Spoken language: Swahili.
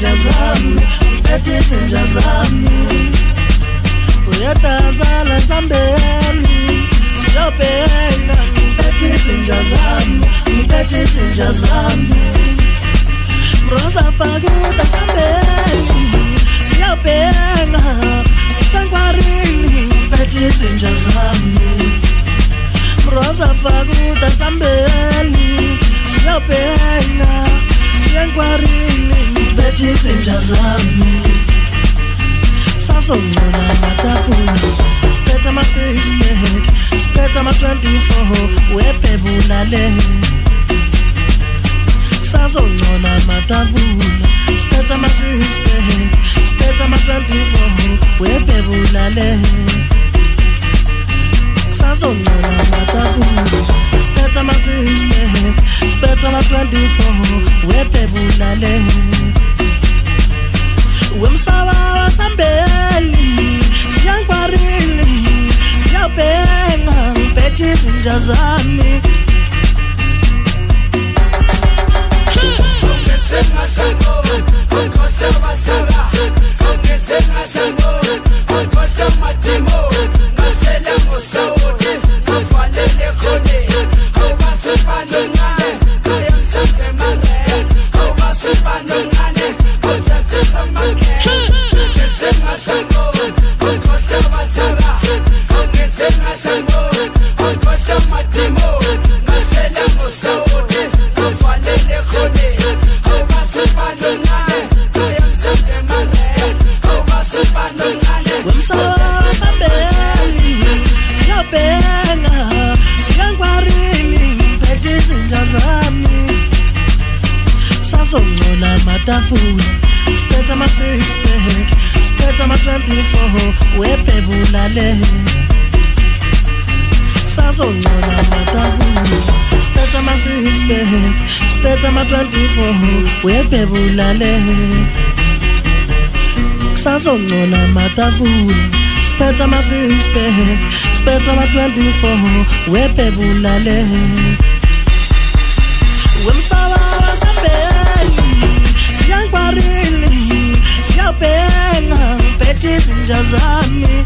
izinja zami, ngiphethe izinja zami. Uyadansa la sambeni, siyobheka, ngiphethe izinja zami, ngiphethe izinja zami. Rosa faguta sambeni, siyobheka, sangwarini, ngiphethe izinja zami. Rosa faguta sambeni, siyobheka, sangwarini, ngiphethe izinja zami. Sazongcola matafula, speta ama 6 pack, speta ama 24, webhebula le. Sazongcola matafula, speta ama 6 pack, speta ama 24, webhebula le. Sazongcola matafula, speta ama 6 pack, speta ama 24, webhebula le. Wemsaba wasambeni, siyangwarini, siyabhenga, ngiphethe izinja zami. Sazongcola matafula, speta ama 6 pack, speta ama 24, webhebula le. Sazongcola matafula, speta ama 6 pack, speta ama 24, webhebula le. Sazongcola matafula, speta ama 6 pack, speta ama 24, webhebula le. Wemsaba wasambeni, siyangwarini, siyabhenga, ngiphethe izinja zami.